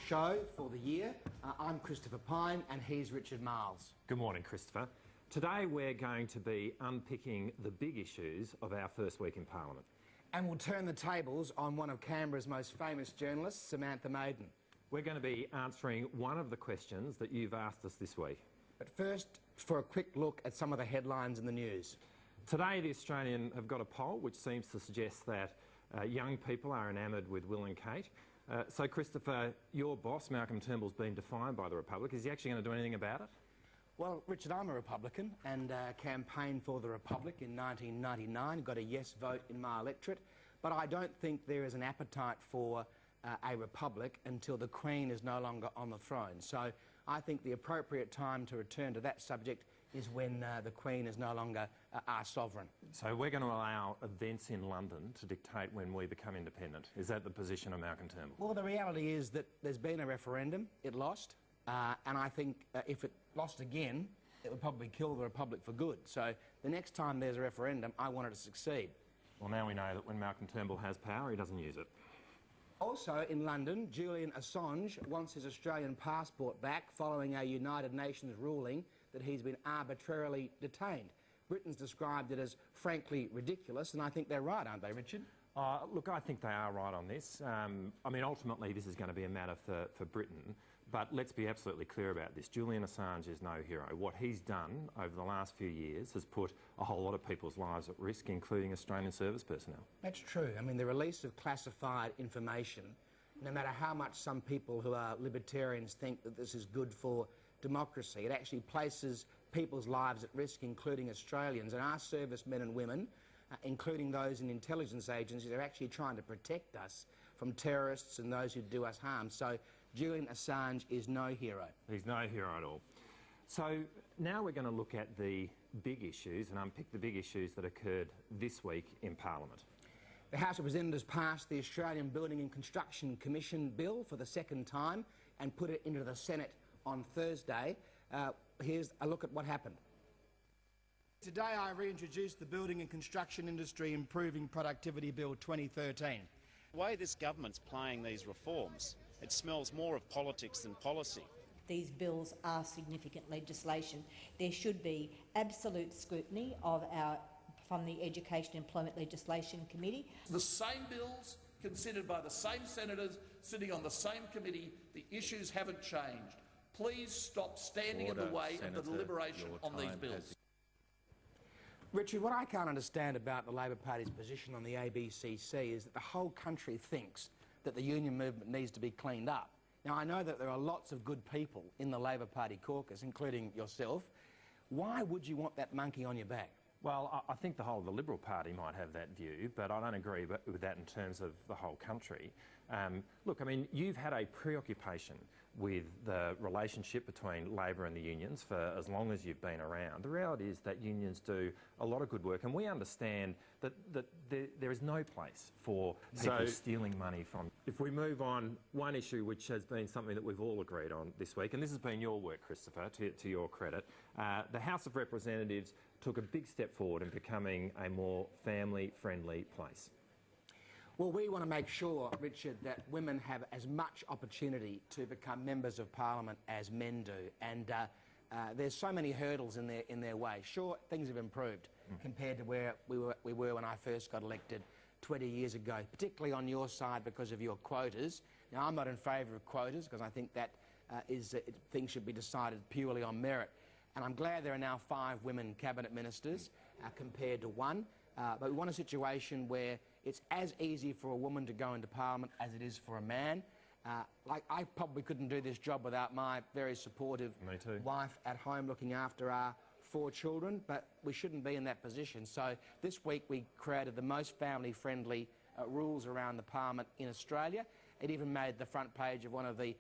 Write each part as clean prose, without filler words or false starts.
show for the year. I'm Christopher Pyne and he's Richard Marles. Good morning, Christopher. Today we're going to be unpicking the big issues of our first week in Parliament. And we'll turn the tables on one of Canberra's most famous journalists, Samantha Maiden. We're going to be answering one of the questions that you've asked us this week. But first, for a quick look at some of the headlines in the news. Today, The Australian have got a poll which seems to suggest that young people are enamoured with Will and Kate. So, Christopher, your boss, Malcolm Turnbull's been defined by the Republic. Is he actually going to do anything about it? Well, Richard, I'm a Republican and campaigned for the Republic in 1999, got a yes vote in my electorate, but I don't think there is an appetite for a republic until the Queen is no longer on the throne. So I think the appropriate time to return to that subject is when the Queen is no longer our sovereign. So we're going to allow events in London to dictate when we become independent. Is that the position of Malcolm Turnbull? Well, the reality is that there's been a referendum, it lost, and I think if it lost again, it would probably kill the Republic for good. So the next time there's a referendum, I want it to succeed. Well, now we know that when Malcolm Turnbull has power, he doesn't use it. Also in London, Julian Assange wants his Australian passport back following a United Nations ruling that he's been arbitrarily detained. Britain's described it as frankly ridiculous, and I think they're right, aren't they, Richard? Look, I think they are right on this. I mean, ultimately, this is going to be a matter for Britain, but let's be absolutely clear about this. Julian Assange is no hero. What he's done over the last few years has put a whole lot of people's lives at risk, including Australian service personnel. That's true. I mean, the release of classified information, no matter how much some people who are libertarians think that this is good for democracy, it actually places people's lives at risk, including Australians, and our servicemen and women, including those in intelligence agencies, are actually trying to protect us from terrorists and those who do us harm. So Julian Assange is no hero. He's no hero at all. So now we're going to look at the big issues and unpick the big issues that occurred this week in Parliament. The House of Representatives passed the Australian Building and Construction Commission bill for the second time and put it into the Senate on Thursday. Here's a look at what happened. Today I reintroduced the Building and Construction Industry Improving Productivity Bill 2013. The way this government's playing these reforms, it smells more of politics than policy. These bills are significant legislation. There should be absolute scrutiny from the Education and Employment Legislation Committee. The same bills considered by the same senators sitting on the same committee. The issues haven't changed. Please stop standing in the way of the deliberation on these bills. Richard, what I can't understand about the Labor Party's position on the ABCC is that the whole country thinks that the union movement needs to be cleaned up. Now, I know that there are lots of good people in the Labor Party caucus, including yourself. Why would you want that monkey on your back? Well, I think the whole of the Liberal Party might have that view, but I don't agree with that in terms of the whole country. Look, I mean, you've had a preoccupation with the relationship between Labor and the unions for as long as you've been around. The reality is that unions do a lot of good work, and we understand that there is no place for people stealing money from. If we move on, one issue which has been something that we've all agreed on this week, and this has been your work, Christopher, to your credit, the House of Representatives took a big step forward in becoming a more family-friendly place. Well, we want to make sure, Richard, that women have as much opportunity to become members of Parliament as men do, and there's so many hurdles in their way. Sure, things have improved compared to where we were when I first got elected 20 years ago, particularly on your side because of your quotas. Now, I'm not in favour of quotas because I think that things should be decided purely on merit. And I'm glad there are now 5 women cabinet ministers compared to 1. But we want a situation where it's as easy for a woman to go into Parliament as it is for a man. Like, I probably couldn't do this job without my very supportive wife at home looking after our 4 children, but we shouldn't be in that position. So this week we created the most family-friendly rules around the Parliament in Australia. It even made the front page of one of the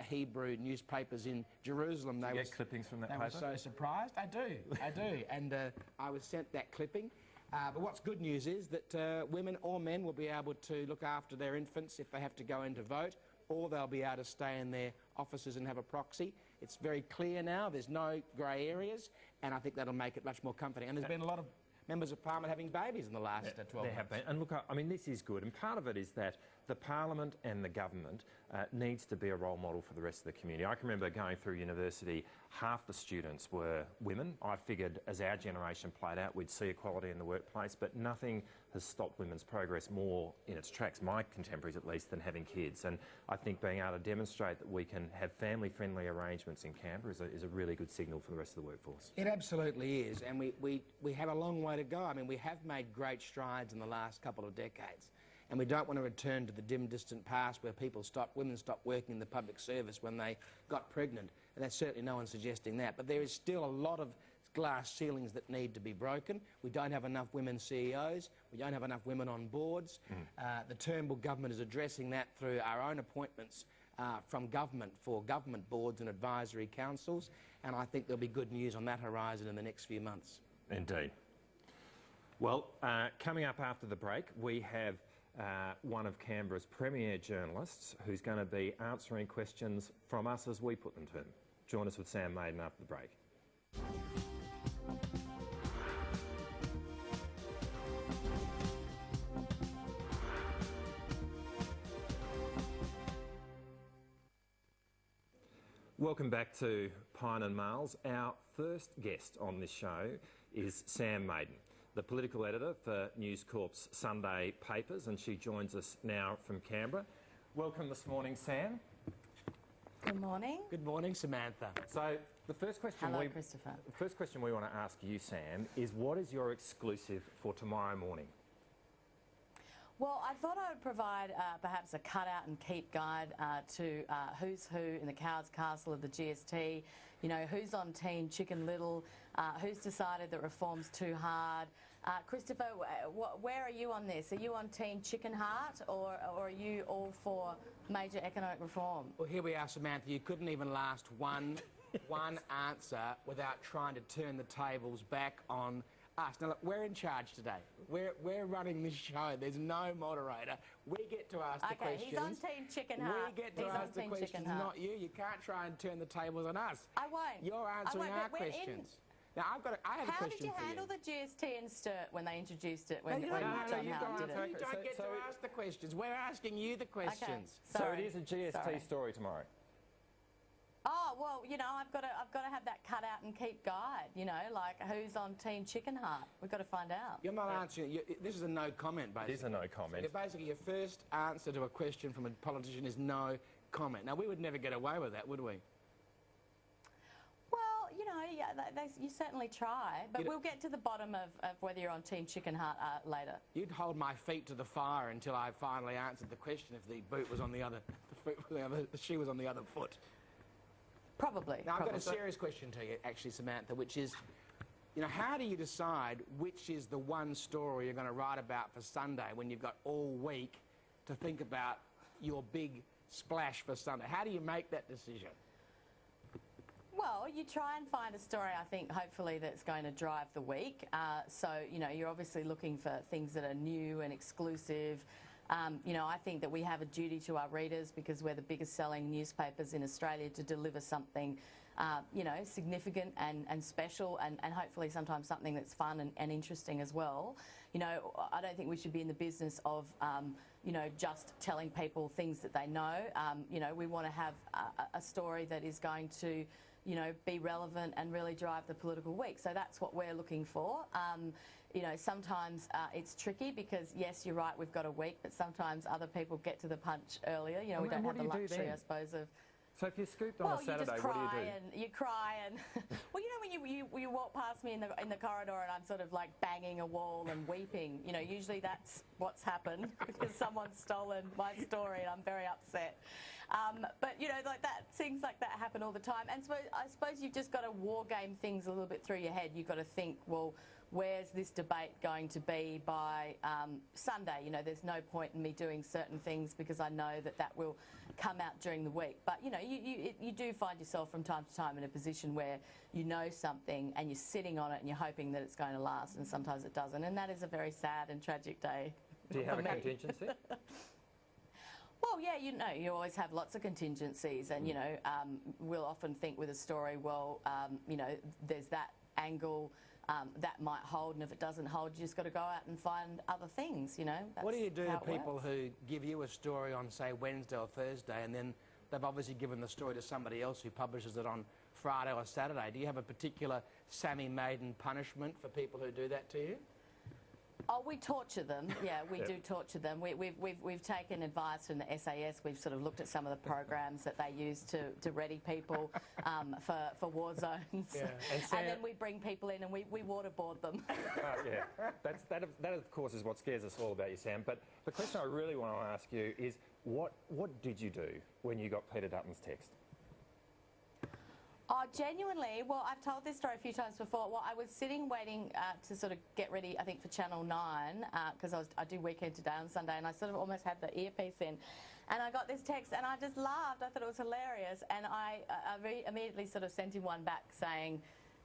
Hebrew newspapers in Jerusalem. They get clippings from that paper? They were so surprised. I do. And I was sent that clipping. But what's good news is that women or men will be able to look after their infants if they have to go in to vote, or they'll be able to stay in their offices and have a proxy. It's very clear now. There's no grey areas, and I think that'll make it much more comforting. And there's been a lot of members of Parliament having babies in the last 12 months. There have been. And look, I mean, this is good. And part of it is that the Parliament and the government needs to be a role model for the rest of the community. I can remember going through university, half the students were women. I figured as our generation played out, we'd see equality in the workplace, but nothing has stopped women's progress more in its tracks, my contemporaries at least, than having kids. And I think being able to demonstrate that we can have family-friendly arrangements in Canberra is a really good signal for the rest of the workforce. It absolutely is, and we have a long way to go. I mean, we have made great strides in the last couple of decades, and we don't want to return to the dim, distant past where women stopped working in the public service when they got pregnant, and that's certainly no one suggesting that. But there is still a lot of glass ceilings that need to be broken. We don't have enough women CEOs. We don't have enough women on boards. The Turnbull government is addressing that through our own appointments from government for government boards and advisory councils, and I think there'll be good news on that horizon in the next few months. Indeed. Well, coming up after the break, we have one of Canberra's premier journalists who's going to be answering questions from us as we put them to him. Join us with Sam Maiden after the break. Welcome back to Pyne Marles. Our first guest on this show is Sam Maiden, the political editor for News Corp's Sunday papers, and she joins us now from Canberra. Welcome this morning, Sam. Good morning. Good morning, Samantha. So the first question Christopher. The first question we want to ask you, Sam, is what is your exclusive for tomorrow morning? Well, I thought I would provide perhaps a cut-out and keep guide to who's who in the Cow's Castle of the GST. You know, who's on Team Chicken Little, who's decided that reform's too hard. Christopher, where are you on this? Are you on Team Chicken Heart or are you all for major economic reform? Well, here we are, Samantha. You couldn't even last one answer without trying to turn the tables back on us. Now, look, we're in charge today. We're running this show. There's no moderator. We get to ask the questions. Okay, he's on Team Chicken Heart. We get to ask the questions, not you. You can't try and turn the tables on us. I won't. You're answering our questions. Now, I have a question for you. How did you handle the GST and Sturt when they introduced it, when you John don't Howard did it? You don't get to ask the questions. We're asking you the questions. Okay. So it is a GST story tomorrow. Oh, well, you know, I've got to have that cut out and keep guide, you know, like who's on Team Chicken Heart. We've got to find out. You're not answering. This is a no comment, basically. It is a no comment. Basically, your first answer to a question from a politician is no comment. Now, we would never get away with that, would we? Well, you know, yeah, you certainly try, but we'll get to the bottom of whether you're on Team Chicken Heart later. You'd hold my feet to the fire until I finally answered the question if the boot was on the other, the shoe was on the other foot. Probably. Now, I've got a serious question to you, actually, Samantha, which is, you know, how do you decide which is the one story you're going to write about for Sunday when you've got all week to think about your big splash for Sunday? How do you make that decision? Well, you try and find a story, I think, hopefully, that's going to drive the week. So, you know, you're obviously looking for things that are new and exclusive. You know, I think that we have a duty to our readers because we're the biggest selling newspapers in Australia to deliver something, you know, significant and special and hopefully sometimes something that's fun and interesting as well. You know, I don't think we should be in the business of, you know, just telling people things that they know. You know, we want to have a story that is going to, you know, be relevant and really drive the political week. So that's what we're looking for. You know, sometimes it's tricky because, yes, you're right, we've got a week, but sometimes other people get to the punch earlier. You know, we don't have the luxury, I suppose, of... So if you're scooped on a Saturday, what do you do? You cry and... Well, you know, when you walk past me in the corridor and I'm sort of like banging a wall and weeping, you know, usually that's what's happened because someone's stolen my story and I'm very upset. But, you know, like that, things like that happen all the time. And so I suppose you've just got to war game things a little bit through your head. You've got to think, well, where's this debate going to be by Sunday? You know, there's no point in me doing certain things because I know that that will come out during the week. But, you know, you do find yourself from time to time in a position where you know something and you're sitting on it and you're hoping that it's going to last, and sometimes it doesn't. And that is a very sad and tragic day. Do you have a contingency? Well, yeah, you know, you always have lots of contingencies and, you know, we'll often think with a story, well, you know, there's that angle, that might hold, and if it doesn't hold, you just got to go out and find other things, you know. What do you do to how it people works. who give you a story on, say, Wednesday or Thursday, and then they've obviously given the story to somebody else who publishes it on Friday or Saturday? Do you have a particular Sammy Maiden punishment for people who do that to you? Oh, we torture them. Yeah, we do torture them. We've taken advice from the SAS. We've sort of looked at some of the programs that they use to ready people for war zones. Yeah. And then we bring people in and we waterboard them. Yeah, that of course is what scares us all about you, Sam. But the question I really want to ask you is, what did you do when you got Peter Dutton's text? Oh, genuinely, well, I've told this story a few times before. Well, I was sitting waiting to sort of get ready, I think, for Channel 9, because I do Weekend Today on Sunday, and I sort of almost had the earpiece in. And I got this text, and I just laughed. I thought it was hilarious. And I immediately sort of sent him one back saying,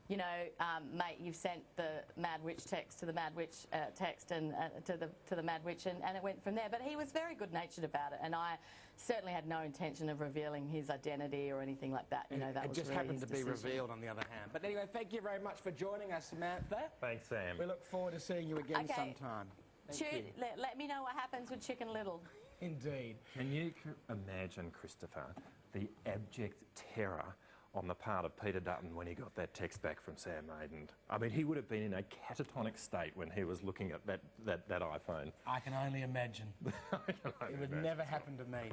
you know, mate, you've sent the Mad Witch text to the Mad Witch text and to the Mad Witch, and it went from there. But he was very good-natured about it, and I certainly had no intention of revealing his identity or anything like that. You know, that was just really happened his to be decision. revealed on the other hand. But anyway, thank you very much for joining us, Samantha. Thanks, Sam. We look forward to seeing you again Okay. sometime. Thank you. Let me know what happens with Chicken Little. Indeed. Can you imagine, Christopher, the abject terror on the part of Peter Dutton when he got that text back from Sam Maiden? I mean, he would have been in a catatonic state when he was looking at that iPhone. I can only imagine. It would never happen to me.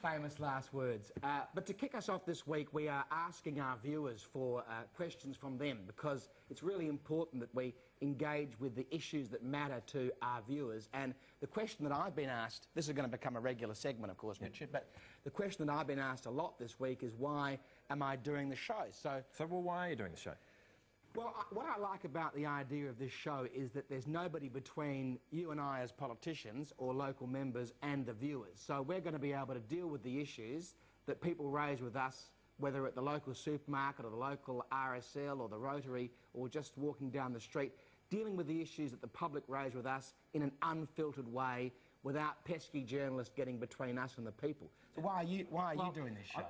Famous last words. But to kick us off this week, we are asking our viewers for questions from them, because it's really important that we engage with the issues that matter to our viewers. And the question that I've been asked, this is going to become a regular segment, of course, Richard, but the question that I've been asked a lot this week is, why am I doing the show? So well, why are you doing the show? Well, what I like about the idea of this show is that there's nobody between you and I as politicians or local members and the viewers. So we're going to be able to deal with the issues that people raise with us, whether at the local supermarket or the local RSL or the Rotary or just walking down the street, dealing with the issues that the public raise with us in an unfiltered way, without pesky journalists getting between us and the people. So why are you doing this show?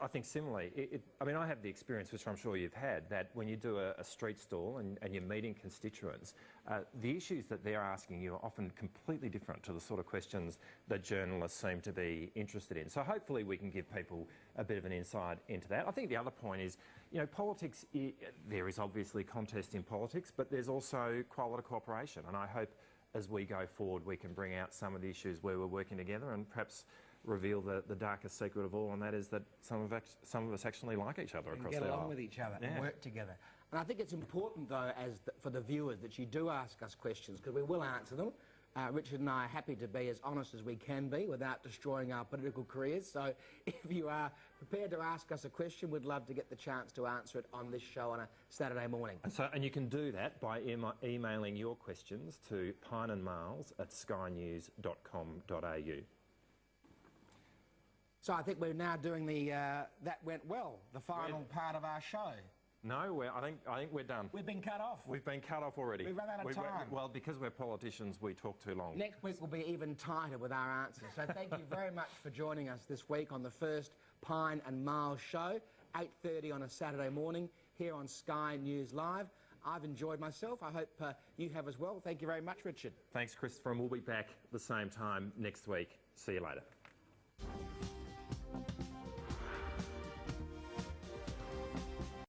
I think similarly. I mean, I have the experience, which I'm sure you've had, that when you do a street stall and you're meeting constituents, the issues that they're asking you are often completely different to the sort of questions that journalists seem to be interested in. So hopefully we can give people a bit of an insight into that. I think the other point is, you know, politics, there is obviously contest in politics, but there's also quality cooperation, and I hope as we go forward we can bring out some of the issues where we're working together and perhaps reveal the darkest secret of all, and that is that some of us actually like each other across the aisle. Get along with each other and work together. And I think it's important, though, for the viewers, that you do ask us questions, because we will answer them. Richard and I are happy to be as honest as we can be without destroying our political careers. So if you are prepared to ask us a question, we'd love to get the chance to answer it on this show on a Saturday morning. And you can do that by emailing your questions to pyneandmarles@skynews.com.au. So I think we're now doing the That Went Well, the final part of our show. No, I think we're done. We've been cut off. We've been cut off already. We've run out of time. Well, because we're politicians, we talk too long. Next week will be even tighter with our answers. So thank you very much for joining us this week on the first Pyne and Marles show, 8:30 on a Saturday morning here on Sky News Live. I've enjoyed myself. I hope you have as well. Thank you very much, Richard. Thanks, Christopher, and we'll be back the same time next week. See you later.